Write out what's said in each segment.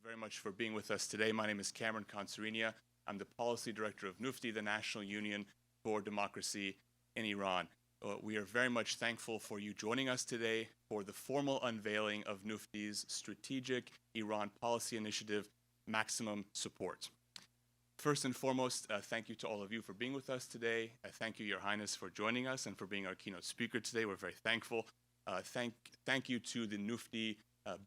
very much for being with us today. My name is Khansirinia. I'm the Policy Director of NUFDI, the National Union for Democracy in Iran. We are very much thankful for you joining us today for the formal unveiling of NUFDI's Strategic Iran Policy Initiative, Maximum Support. First and foremost, thank you to all of you for being with us today. Thank you, Your Highness, for joining us and for being our keynote speaker today. We're very thankful. Thank you to the NUFDI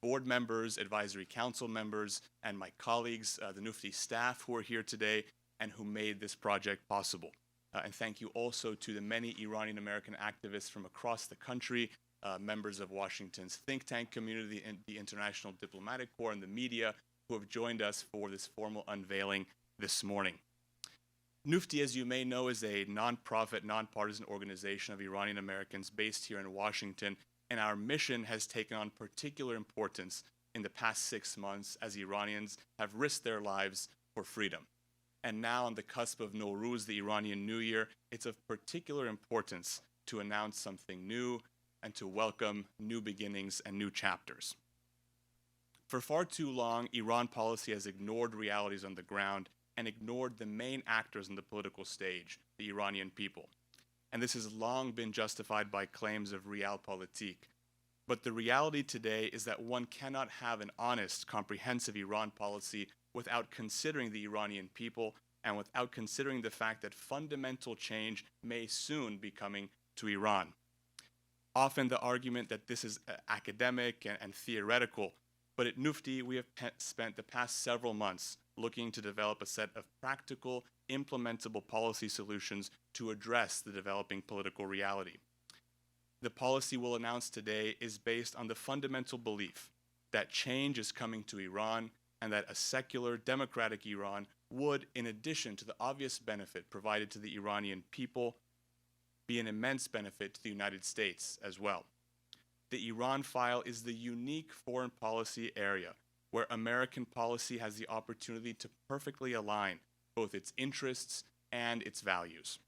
board members, advisory council members, and my colleagues, the NUFDI staff who are here today and who made this project possible. And thank you also to the many Iranian American activists from across the country, members of Washington's think tank community and the International Diplomatic Corps and the media who have joined us for this formal unveiling this morning. NUFDI, as you may know, is a nonprofit, nonpartisan organization of Iranian Americans based here in Washington, and our mission has taken on particular importance in the past 6 months as Iranians have risked their lives for freedom. And now, on the cusp of Nowruz, the Iranian New Year, it's of particular importance to announce something new and to welcome new beginnings and new chapters. For far too long, Iran policy has ignored realities on the ground and ignored the main actors on the political stage, the Iranian people. And this has long been justified by claims of realpolitik. But the reality today is that one cannot have an honest, comprehensive Iran policy without considering the Iranian people and without considering the fact that fundamental change may soon be coming to Iran. Often the argument that this is academic and theoretical, but at NUFDI we have spent the past several months looking to develop a set of practical, implementable policy solutions to address the developing political reality. The policy we'll announce today is based on the fundamental belief that change is coming to Iran and that a secular, democratic Iran would, in addition to the obvious benefit provided to the Iranian people, be an immense benefit to the United States as well. The Iran file is the unique foreign policy area where American policy has the opportunity to perfectly align both its interests and its values.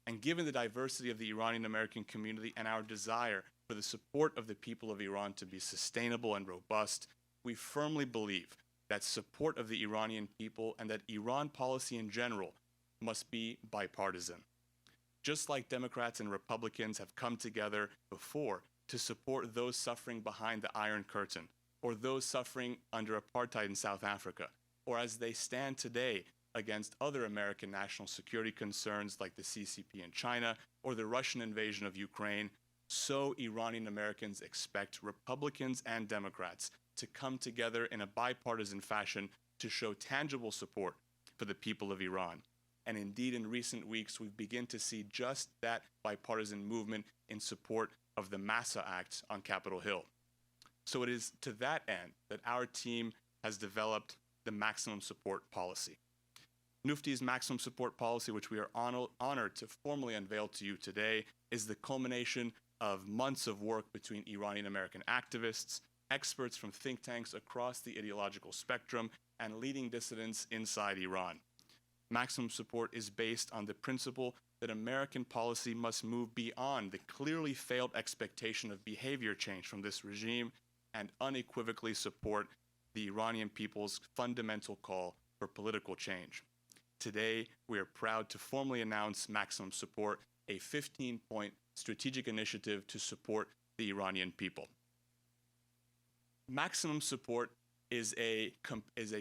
And given the diversity of the Iranian American community and our desire for the support of the people of Iran to be sustainable and robust, we firmly believe that support of the Iranian people and that Iran policy in general must be bipartisan. Just like Democrats and Republicans have come together before to support those suffering behind the Iron Curtain, or those suffering under apartheid in South Africa, or as they stand today against other American national security concerns like the CCP in China or the Russian invasion of Ukraine, so Iranian Americans expect Republicans and Democrats to come together in a bipartisan fashion to show tangible support for the people of Iran. And indeed, in recent weeks, we've begun to see just that bipartisan movement in support of the Massa Act on Capitol Hill. So it is to that end that our team has developed the maximum support policy. NUFDI's maximum support policy, which we are honored to formally unveil to you today, is the culmination of months of work between Iranian American activists, experts from think tanks across the ideological spectrum, and leading dissidents inside Iran. Maximum support is based on the principle that American policy must move beyond the clearly failed expectation of behavior change from this regime and unequivocally support the Iranian people's fundamental call for political change. Today, we are proud to formally announce Maximum Support, a 15-point strategic initiative to support the Iranian people. Maximum Support is a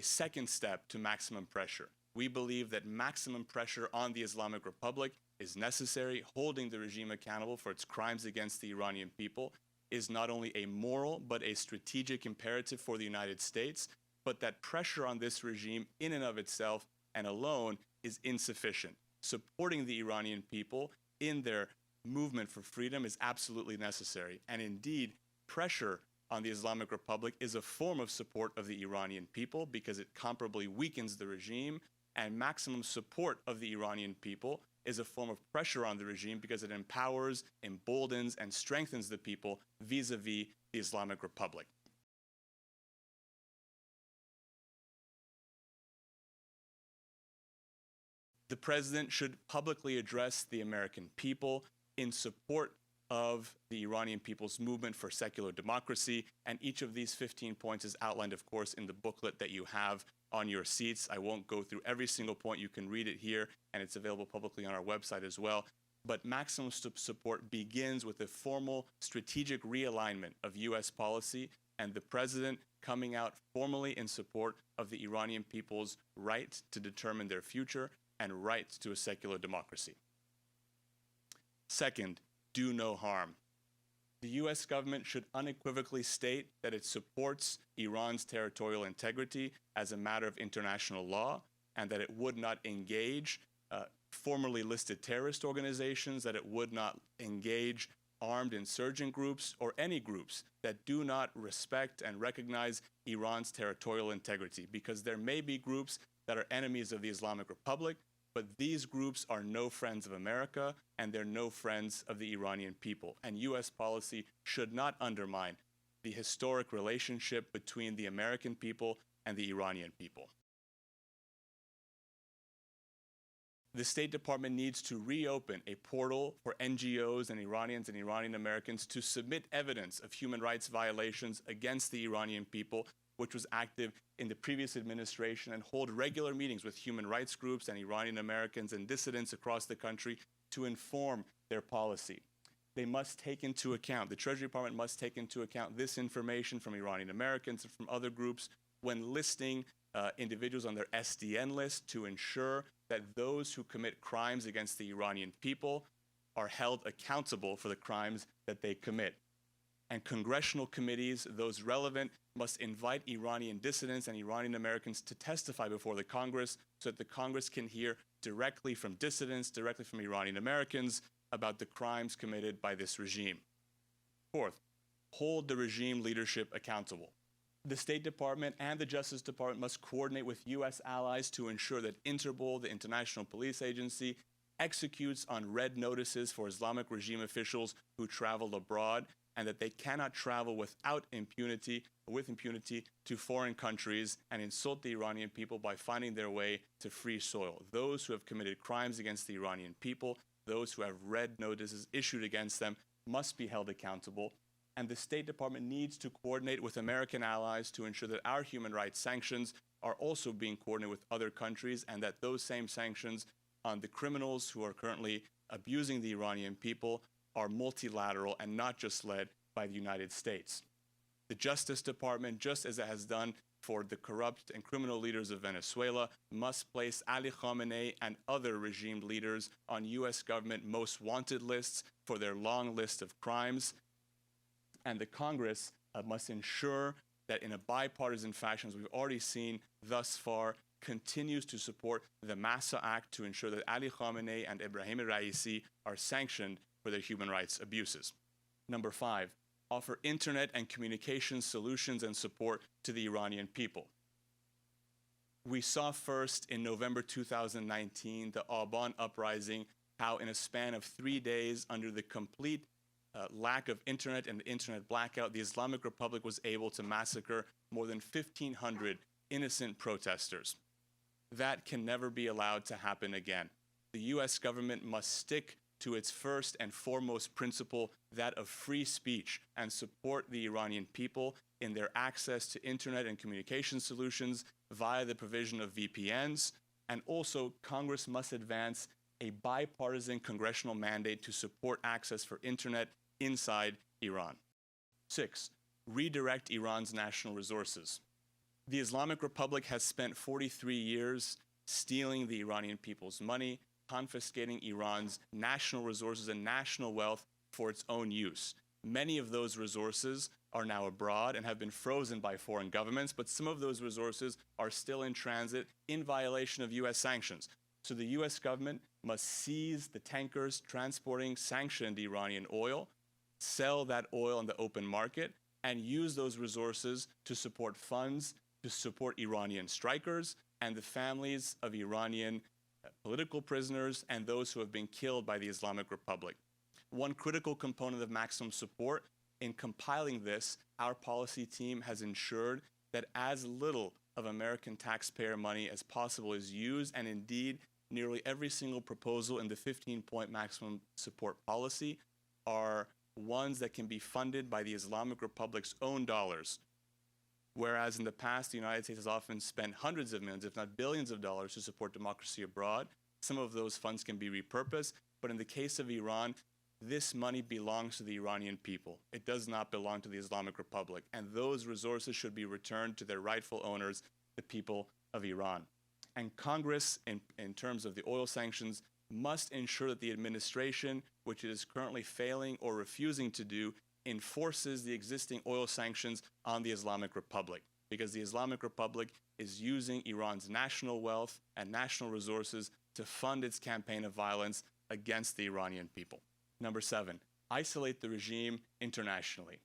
second step to maximum pressure. We believe that maximum pressure on the Islamic Republic is necessary. Holding the regime accountable for its crimes against the Iranian people is not only a moral but a strategic imperative for the United States, but that pressure on this regime in and of itself and alone is insufficient. Supporting the Iranian people in their movement for freedom is absolutely necessary. And indeed, pressure on the Islamic Republic is a form of support of the Iranian people because it comparably weakens the regime, and maximum support of the Iranian people is a form of pressure on the regime because it empowers, emboldens, and strengthens the people vis-a-vis the Islamic Republic. The president should publicly address the American people in support of the Iranian people's movement for secular democracy. And each of these 15 points is outlined, of course, in the booklet that you have on your seats. I won't go through every single point. You can read it here, and it's available publicly on our website as well. But maximum support begins with a formal strategic realignment of U.S. policy and the president coming out formally in support of the Iranian people's right to determine their future and right to a secular democracy. Second, do no harm. The U.S. government should unequivocally state that it supports Iran's territorial integrity as a matter of international law and that it would not engage formerly listed terrorist organizations, that it would not engage armed insurgent groups or any groups that do not respect and recognize Iran's territorial integrity, because there may be groups that are enemies of the Islamic Republic, but these groups are no friends of America and they're no friends of the Iranian people. And U.S. policy should not undermine the historic relationship between the American people and the Iranian people. The State Department needs to reopen a portal for NGOs and Iranians and Iranian Americans to submit evidence of human rights violations against the Iranian people, which was active in the previous administration, and hold regular meetings with human rights groups and Iranian Americans and dissidents across the country to inform their policy. They must take into account, the Treasury Department must take into account this information from Iranian Americans and from other groups when listing individuals on their SDN list to ensure that those who commit crimes against the Iranian people are held accountable for the crimes that they commit. And congressional committees, those relevant, must invite Iranian dissidents and Iranian Americans to testify before the Congress so that the Congress can hear directly from dissidents, directly from Iranian Americans about the crimes committed by this regime. Fourth, hold the regime leadership accountable. The State Department and the Justice Department must coordinate with U.S. allies to ensure that Interpol, the International Police Agency, executes on red notices for Islamic regime officials who travel abroad, and that they cannot travel without impunity or with impunity to foreign countries and insult the Iranian people by finding their way to free soil. Those who have committed crimes against the Iranian people, those who have red notices issued against them, must be held accountable. And the State Department needs to coordinate with American allies to ensure that our human rights sanctions are also being coordinated with other countries, and that those same sanctions on the criminals who are currently abusing the Iranian people are multilateral and not just led by the United States. The Justice Department, just as it has done for the corrupt and criminal leaders of Venezuela, must place Ali Khamenei and other regime leaders on U.S. government most wanted lists for their long list of crimes. And the Congress must ensure that in a bipartisan fashion, as we've already seen thus far, continues to support the Massa Act to ensure that Ali Khamenei and Ebrahim Raisi are sanctioned for their human rights abuses. Number 5, offer internet and communication solutions and support to the Iranian people. We saw first in November 2019, the Aban uprising, how in a span of 3 days, under the complete lack of internet and the internet blackout, the Islamic Republic was able to massacre more than 1,500 innocent protesters. That can never be allowed to happen again. The U.S. government must stick to its first and foremost principle, that of free speech, and support the Iranian people in their access to internet and communication solutions via the provision of VPNs. And also, Congress must advance a bipartisan congressional mandate to support access for internet inside Iran. 6, redirect Iran's national resources. The Islamic Republic has spent 43 years stealing the Iranian people's money, confiscating Iran's national resources and national wealth for its own use. Many of those resources are now abroad and have been frozen by foreign governments, but some of those resources are still in transit in violation of U.S. sanctions. So the U.S. government must seize the tankers transporting sanctioned Iranian oil, sell that oil on the open market, and use those resources to support funds to support Iranian strikers and the families of Iranian political prisoners and those who have been killed by the Islamic Republic. One critical component of maximum support in compiling this, our policy team has ensured that as little of American taxpayer money as possible is used, and indeed nearly every single proposal in the 15-point maximum support policy are ones that can be funded by the Islamic Republic's own dollars. Whereas in the past, the United States has often spent hundreds of millions, if not billions of dollars to support democracy abroad. Some of those funds can be repurposed, but in the case of Iran, this money belongs to the Iranian people. It does not belong to the Islamic Republic, and those resources should be returned to their rightful owners, the people of Iran. And Congress, in terms of the oil sanctions, must ensure that the administration, which it is currently failing or refusing to do, enforces the existing oil sanctions on the Islamic Republic, because the Islamic Republic is using Iran's national wealth and national resources to fund its campaign of violence against the Iranian people. Number 7, isolate the regime internationally.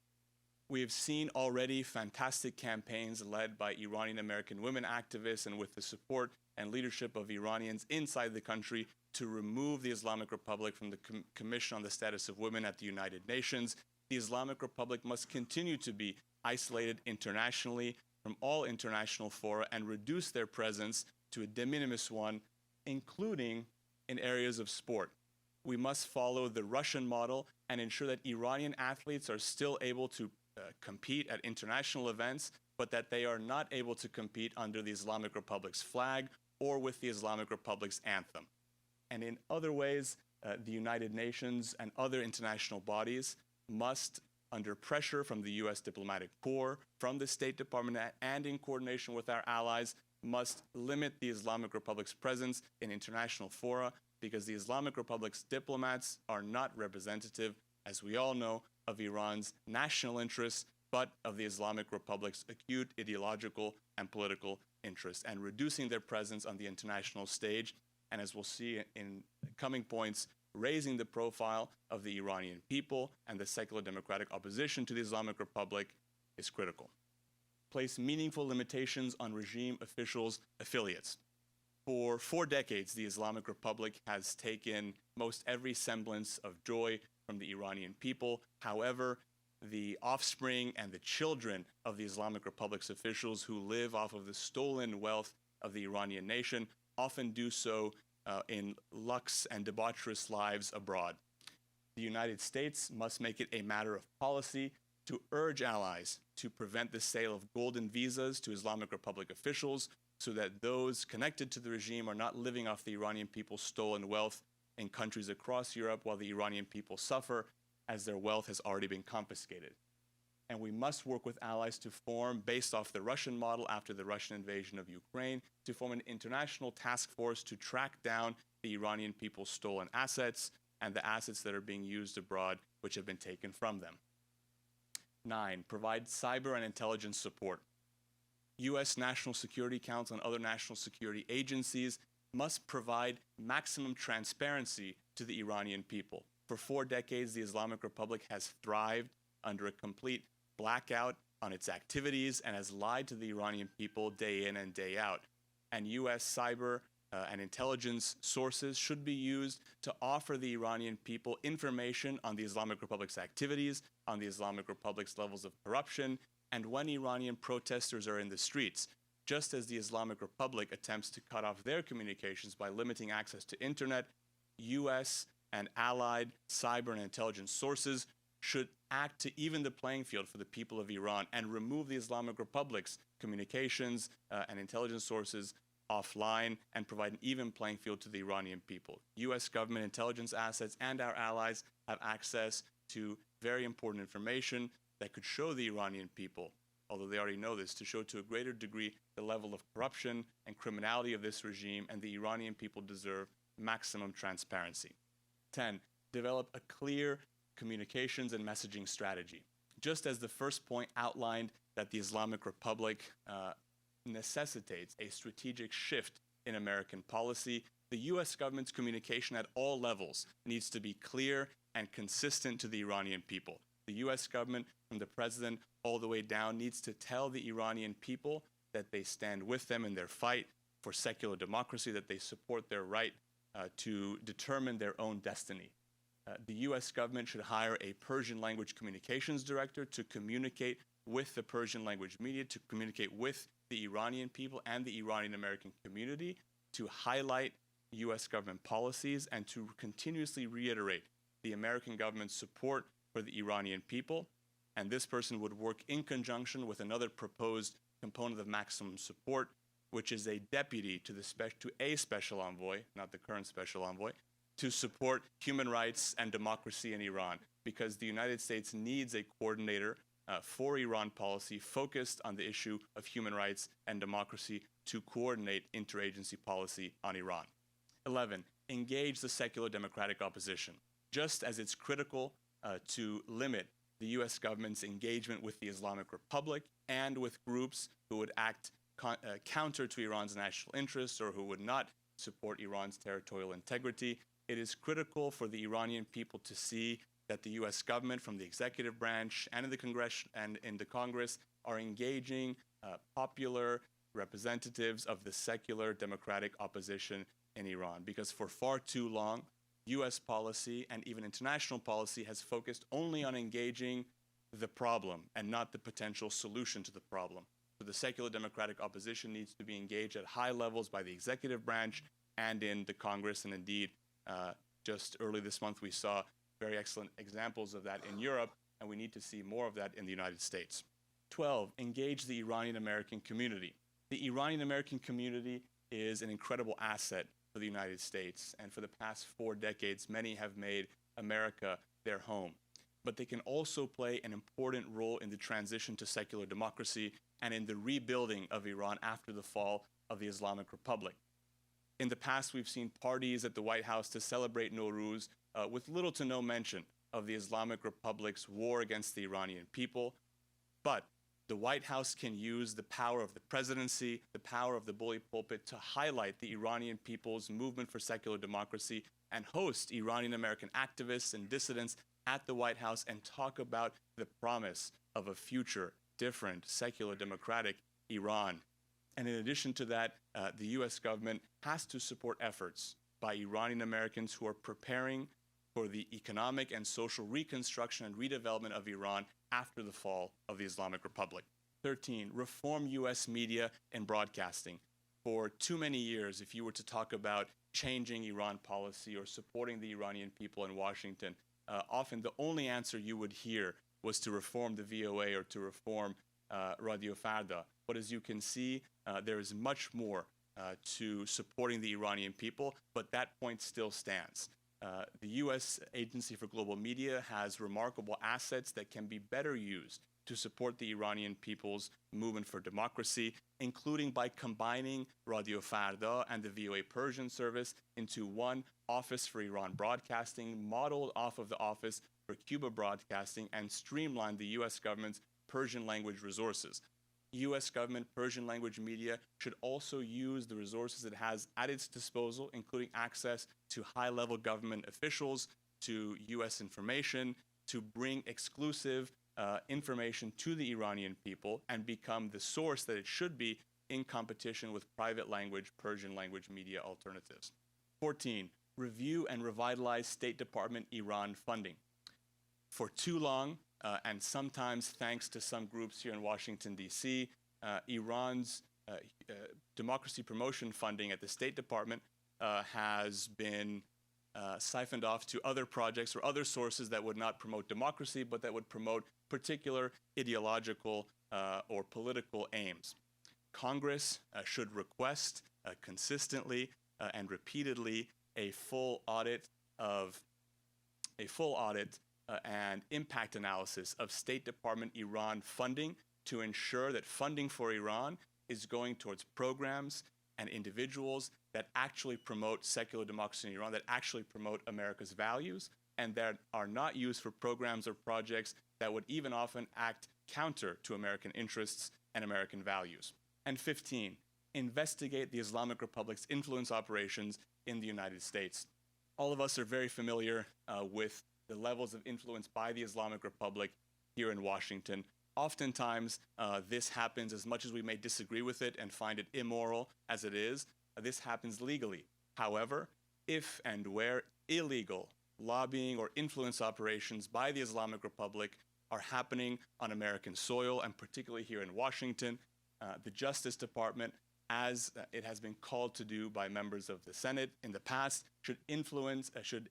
We have seen already fantastic campaigns led by Iranian American women activists and with the support and leadership of Iranians inside the country to remove the Islamic Republic from the Commission on the Status of Women at the United Nations. The Islamic Republic must continue to be isolated internationally from all international fora and reduce their presence to a de minimis one, including in areas of sport. We must follow the Russian model and ensure that Iranian athletes are still able to compete at international events, but that they are not able to compete under the Islamic Republic's flag or with the Islamic Republic's anthem. And in other ways, the United Nations and other international bodies must, under pressure from the U.S. diplomatic corps, from the State Department, and in coordination with our allies, must limit the Islamic Republic's presence in international fora, because the Islamic Republic's diplomats are not representative, as we all know, of Iran's national interests, but of the Islamic Republic's acute ideological and political interests, and reducing their presence on the international stage, and as we'll see in coming points, raising the profile of the Iranian people and the secular democratic opposition to the Islamic Republic is critical. Place meaningful limitations on regime officials' affiliates. For 4 decades, the Islamic Republic has taken most every semblance of joy from the Iranian people. However, the offspring and the children of the Islamic Republic's officials who live off of the stolen wealth of the Iranian nation often do so in luxe and debaucherous lives abroad. The United States must make it a matter of policy to urge allies to prevent the sale of golden visas to Islamic Republic officials, so that those connected to the regime are not living off the Iranian people's stolen wealth in countries across Europe while the Iranian people suffer as their wealth has already been confiscated. And we must work with allies to form, based off the Russian model after the Russian invasion of Ukraine, to form an international task force to track down the Iranian people's stolen assets and the assets that are being used abroad, which have been taken from them. 9, provide cyber and intelligence support. U.S. National Security Council and other national security agencies must provide maximum transparency to the Iranian people. For 4 decades, the Islamic Republic has thrived under a complete blackout on its activities and has lied to the Iranian people day in and day out. And U.S. cyber and intelligence sources should be used to offer the Iranian people information on the Islamic Republic's activities, on the Islamic Republic's levels of corruption, and when Iranian protesters are in the streets, just as the Islamic Republic attempts to cut off their communications by limiting access to internet, U.S. and allied cyber and intelligence sources should act to even the playing field for the people of Iran and remove the Islamic Republic's communications and intelligence sources offline and provide an even playing field to the Iranian people. U.S. government intelligence assets and our allies have access to very important information that could show the Iranian people, although they already know this, to show to a greater degree the level of corruption and criminality of this regime, and the Iranian people deserve maximum transparency. 10, develop a clear communications and messaging strategy. Just as the first point outlined that the Islamic Republic necessitates a strategic shift in American policy, the U.S. government's communication at all levels needs to be clear and consistent to the Iranian people. The U.S. government, from the president all the way down, needs to tell the Iranian people that they stand with them in their fight for secular democracy, that they support their right to determine their own destiny. The U.S. government should hire a Persian language communications director to communicate with the Persian language media, to communicate with the Iranian people and the Iranian American community, to highlight U.S. government policies and to continuously reiterate the American government's support for the Iranian people, and this person would work in conjunction with another proposed component of maximum support, which is a deputy to a special envoy, not the current special envoy, to support human rights and democracy in Iran, because the United States needs a coordinator for Iran policy focused on the issue of human rights and democracy to coordinate interagency policy on Iran. 11, engage the secular democratic opposition. Just as it's critical to limit the U.S. government's engagement with the Islamic Republic and with groups who would act counter to Iran's national interests or who would not support Iran's territorial integrity, it is critical for the Iranian people to see that the U.S. government, from the executive branch and in the Congress, are engaging popular representatives of the secular democratic opposition in Iran. Because for far too long, U.S. policy and even international policy has focused only on engaging the problem and not the potential solution to the problem. So the secular democratic opposition needs to be engaged at high levels by the executive branch and in the Congress. And indeed, just early this month, we saw very excellent examples of that in Europe, and we need to see more of that in the United States. 12, engage the Iranian-American community. The Iranian-American community is an incredible asset for the United States, and for the past 4 decades, many have made America their home. But they can also play an important role in the transition to secular democracy and in the rebuilding of Iran after the fall of the Islamic Republic. In the past, we've seen parties at the White House to celebrate Nowruz with little to no mention of the Islamic Republic's war against the Iranian people. But the White House can use the power of the presidency, the power of the bully pulpit, to highlight the Iranian people's movement for secular democracy and host Iranian-American activists and dissidents at the White House and talk about the promise of a future, different, secular, democratic Iran. And in addition to that, the U.S. government has to support efforts by Iranian Americans who are preparing for the economic and social reconstruction and redevelopment of Iran after the fall of the Islamic Republic. 13, reform U.S. media and broadcasting. For too many years, if you were to talk about changing Iran policy or supporting the Iranian people in Washington, often the only answer you would hear was to reform the VOA or to reform Radio Farda. But as you can see, there is much more to supporting the Iranian people, but that point still stands. The U.S. Agency for Global Media has remarkable assets that can be better used to support the Iranian people's movement for democracy, including by combining Radio Farda and the VOA Persian service into one Office for Iran Broadcasting, modeled off of the Office for Cuba Broadcasting, and streamline the U.S. government's Persian language resources. U.S. government Persian language media should also use the resources it has at its disposal, including access to high-level government officials, to U.S. information, to bring exclusive information to the Iranian people and become the source that it should be in competition with private language Persian language media alternatives. 14, review and revitalize State Department Iran funding. For too long, and sometimes thanks to some groups here in Washington, D.C., Iran's democracy promotion funding at the State Department has been siphoned off to other projects or other sources that would not promote democracy, but that would promote particular ideological or political aims. Congress should request consistently and repeatedly a full audit and impact analysis of State Department Iran funding to ensure that funding for Iran is going towards programs and individuals that actually promote secular democracy in Iran, that actually promote America's values, and that are not used for programs or projects that would even often act counter to American interests and American values. And 15, investigate the Islamic Republic's influence operations in the United States. All of us are very familiar with the levels of influence by the Islamic Republic here in Washington. Oftentimes, this happens, as much as we may disagree with it and find it immoral as it is, this happens legally. However, if and where illegal lobbying or influence operations by the Islamic Republic are happening on American soil, and particularly here in Washington, the Justice Department, as it has been called to do by members of the Senate in the past, should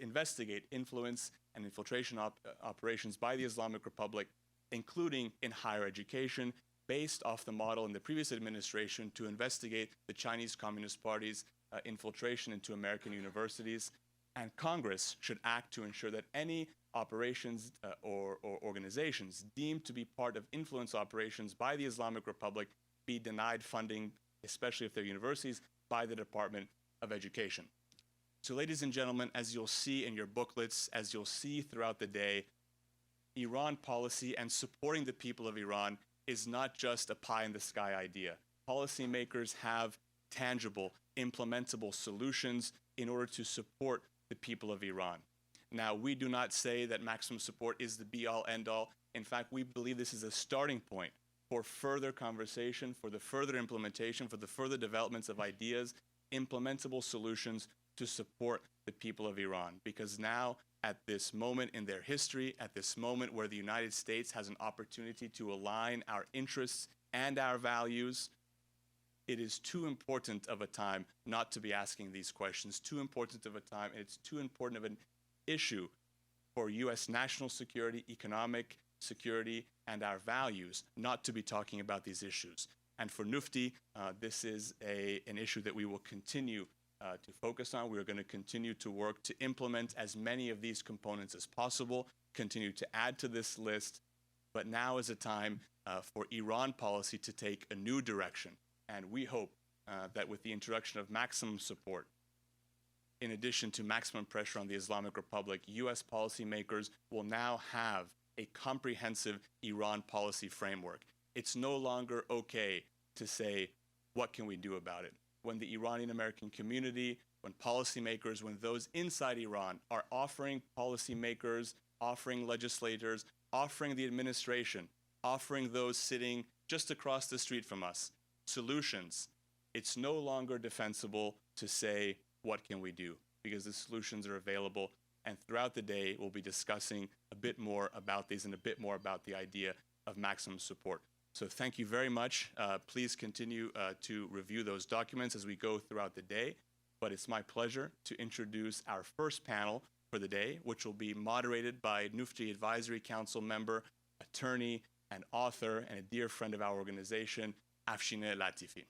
investigate influence and infiltration operations by the Islamic Republic, including in higher education, based off the model in the previous administration to investigate the Chinese Communist Party's infiltration into American universities. And Congress should act to ensure that any operations or organizations deemed to be part of influence operations by the Islamic Republic be denied funding, especially if they're universities, by the Department of Education. So ladies and gentlemen, as you'll see in your booklets, as you'll see throughout the day, Iran policy and supporting the people of Iran is not just a pie-in-the-sky idea. Policymakers have tangible, implementable solutions in order to support the people of Iran. Now, we do not say that maximum support is the be-all, end-all. In fact, we believe this is a starting point for further conversation, for the further implementation, for the further developments of ideas, implementable solutions to support the people of Iran. Because now, at this moment in their history, at this moment where the United States has an opportunity to align our interests and our values, it is too important of a time not to be asking these questions, too important of a time, and it's too important of an issue for U.S. national security, economic security, and our values not to be talking about these issues. And for NUFDI, this is an issue that we will continue to focus on. We are going to continue to work to implement as many of these components as possible, continue to add to this list, but now is a time for Iran policy to take a new direction. And we hope that with the introduction of maximum support, in addition to maximum pressure on the Islamic Republic, U.S. policymakers will now have a comprehensive Iran policy framework. It's no longer okay to say, what can we do about it? When the Iranian American community, when policymakers, when those inside Iran are offering policymakers, offering legislators, offering the administration, offering those sitting just across the street from us solutions, it's no longer defensible to say, what can we do? Because the solutions are available. And throughout the day, we'll be discussing a bit more about these and a bit more about the idea of maximum support. So thank you very much. Please continue to review those documents as we go throughout the day. But it's my pleasure to introduce our first panel for the day, which will be moderated by NUFDI Advisory Council member, attorney, and author, and a dear friend of our organization, Afshineh Latifi.